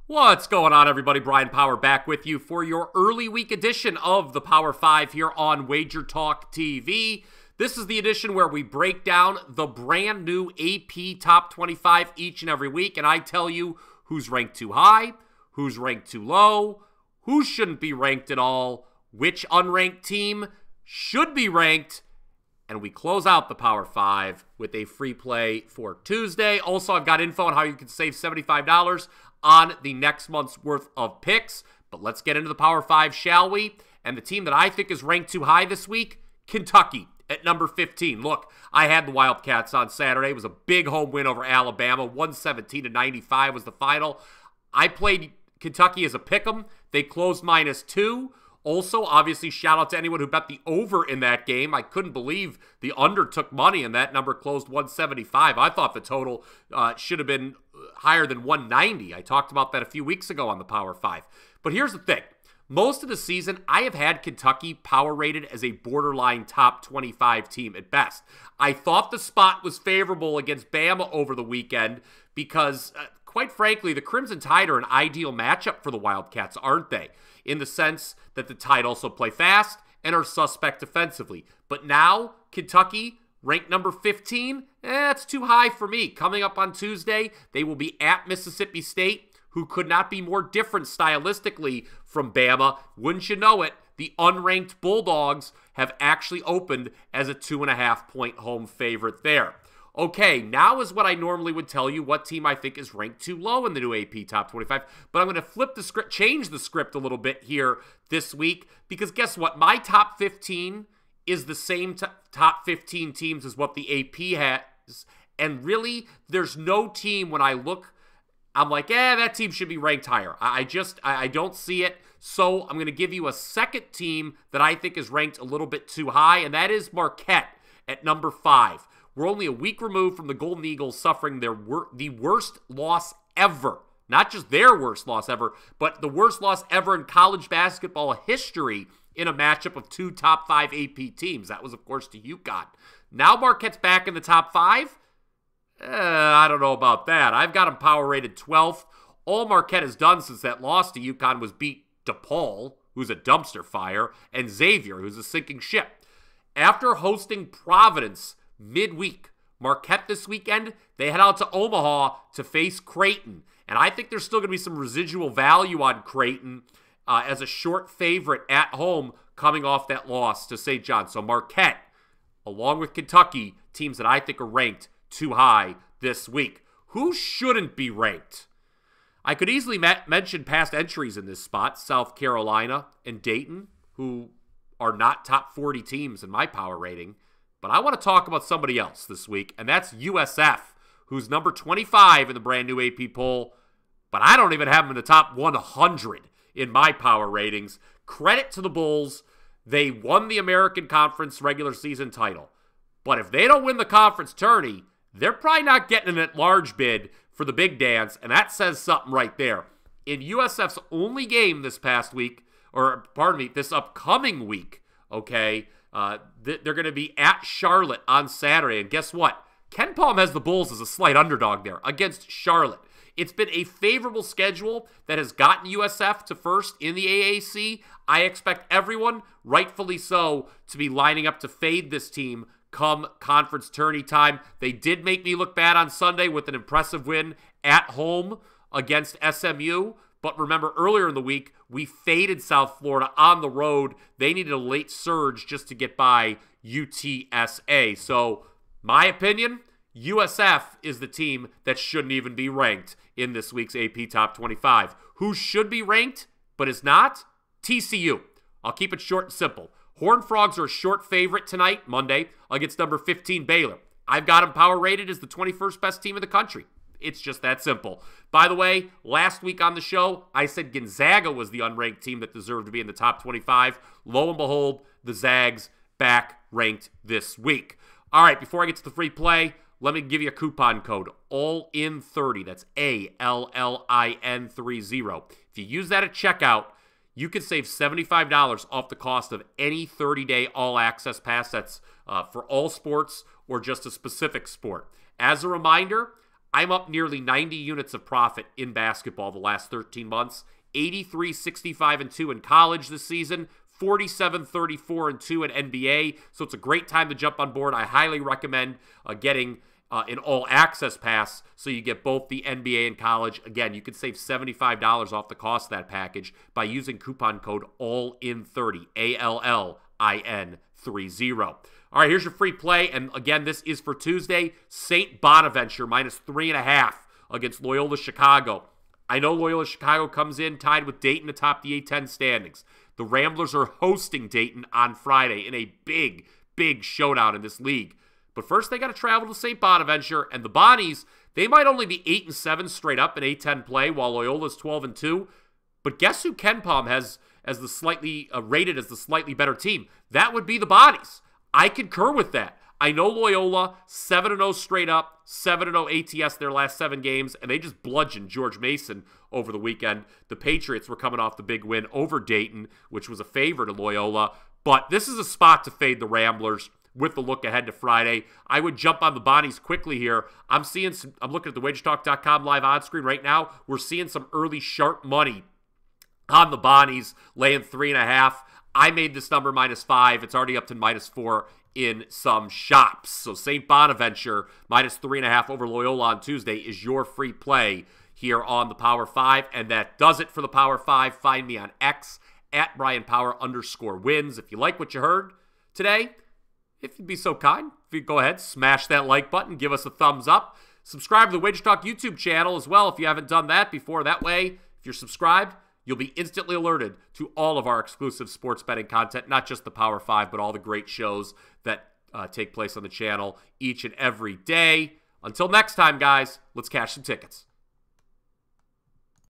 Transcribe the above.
What's going on, everybody? Bryan Power back with you for your early week edition of the Power 5 here on WagerTalk TV. This is the edition where we break down the brand new AP Top 25 each and every week, and I tell you who's ranked too high, who's ranked too low, who shouldn't be ranked at all, which unranked team should be ranked, and we close out the Power 5 with a free play for Tuesday. Also, I've got info on how you can save $75 on the next month's worth of picks. But let's get into the Power 5, shall we? And the team that I think is ranked too high this week, Kentucky at number 15. Look, I had the Wildcats on Saturday. It was a big home win over Alabama. 117-95 was the final. I played Kentucky as a pick'em. They closed -2. Also, obviously, shout out to anyone who bet the over in that game. I couldn't believe the under took money, and that number closed 175. I thought the total should have been higher than 190. I talked about that a few weeks ago on the Power 5. But here's the thing. Most of the season, I have had Kentucky power rated as a borderline top 25 team at best. I thought the spot was favorable against Bama over the weekend because, quite frankly, the Crimson Tide are an ideal matchup for the Wildcats, aren't they? In the sense that the Tide also play fast and are suspect defensively. But now, Kentucky, ranked number 15, that's too high for me. Coming up on Tuesday, they will be at Mississippi State, who could not be more different stylistically from Bama. Wouldn't you know it, the unranked Bulldogs have actually opened as a 2.5-point home favorite there. Okay, now is what I normally would tell you what team I think is ranked too low in the new AP Top 25, but I'm going to flip the script, change the script a little bit here this week, because guess what? My top 15 is the same top 15 teams as what the AP has, and really, there's no team when I look, I'm like, that team should be ranked higher. I don't see it, so I'm going to give you a second team that I think is ranked a little bit too high, and that is Marquette at number 5. We're only a week removed from the Golden Eagles suffering the worst loss ever. Not just their worst loss ever, but the worst loss ever in college basketball history in a matchup of two top 5 AP teams. That was, of course, to UConn. Now Marquette's back in the top 5. I don't know about that. I've got them power rated 12th. All Marquette has done since that loss to UConn was beat DePaul, who's a dumpster fire, and Xavier, who's a sinking ship. After hosting Providence midweek, Marquette this weekend, they head out to Omaha to face Creighton. And I think there's still going to be some residual value on Creighton as a short favorite at home coming off that loss to St. John. So Marquette, along with Kentucky, teams that I think are ranked too high this week. Who shouldn't be ranked? I could easily mention past entries in this spot, South Carolina and Dayton, who are not top 40 teams in my power rating. But I want to talk about somebody else this week, and that's USF, who's number 25 in the brand new AP poll, but I don't even have them in the top 100 in my power ratings. Credit to the Bulls. They won the American Conference regular season title. But if they don't win the conference tourney, they're probably not getting an at-large bid for the big dance, and that says something right there. In USF's only game this past week, or pardon me, this upcoming week, okay, they're going to be at Charlotte on Saturday. And guess what? Ken Palm has the Bulls as a slight underdog there against Charlotte. It's been a favorable schedule that has gotten USF to first in the AAC. I expect everyone, rightfully so, to be lining up to fade this team come conference tourney time. They did make me look bad on Sunday with an impressive win at home against SMU. But remember, earlier in the week, we faded South Florida on the road. They needed a late surge just to get by UTSA. So, my opinion, USF is the team that shouldn't even be ranked in this week's AP Top 25. Who should be ranked, but is not? TCU. I'll keep it short and simple. Horned Frogs are a short favorite tonight, Monday, against number 15 Baylor. I've got them power rated as the 21st best team in the country. It's just that simple. By the way, last week on the show, I said Gonzaga was the unranked team that deserved to be in the top 25. Lo and behold, the Zags back ranked this week. All right, before I get to the free play, let me give you a coupon code, ALLIN30. That's ALLIN30. If you use that at checkout, you can save $75 off the cost of any 30-day all-access pass. That's for all sports or just a specific sport. As a reminder, I'm up nearly 90 units of profit in basketball the last 13 months. 83, 65, and 2 in college this season. 47, 34, and 2 in NBA. So it's a great time to jump on board. I highly recommend getting an all-access pass so you get both the NBA and college. Again, you can save $75 off the cost of that package by using coupon code ALLIN30, ALLIN30. All right, here's your free play. And again, this is for Tuesday. St. Bonaventure minus 3.5 against Loyola Chicago. I know Loyola Chicago comes in tied with Dayton atop the A10 standings. The Ramblers are hosting Dayton on Friday in a big, big showdown in this league. But first, they got to travel to St. Bonaventure, and the Bonnies, they might only be 8-7 straight up in A10 play, while Loyola's 12-2. But guess who KenPom has as the slightly rated as the slightly better team? That would be the Bonnies. I concur with that. I know Loyola, 7-0 straight up, 7-0 ATS their last 7 games, and they just bludgeoned George Mason over the weekend. The Patriots were coming off the big win over Dayton, which was a favor to Loyola. But this is a spot to fade the Ramblers with the look ahead to Friday. I would jump on the Bonnies quickly here. I'm looking at the WagerTalk.com live odds screen right now. We're seeing some early sharp money on the Bonnies, laying 3.5. I made this number -5. It's already up to -4 in some shops. So St. Bonaventure minus 3.5 over Loyola on Tuesday is your free play here on the Power 5. And that does it for the Power 5. Find me on X at Bryan Power _wins. If you like what you heard today, if you'd be so kind, if you'd go ahead, smash that like button, give us a thumbs up. Subscribe to the WagerTalk YouTube channel as well if you haven't done that before. That way, if you're subscribed, you'll be instantly alerted to all of our exclusive sports betting content, not just the Power 5, but all the great shows that take place on the channel each and every day. Until next time, guys, let's cash some tickets.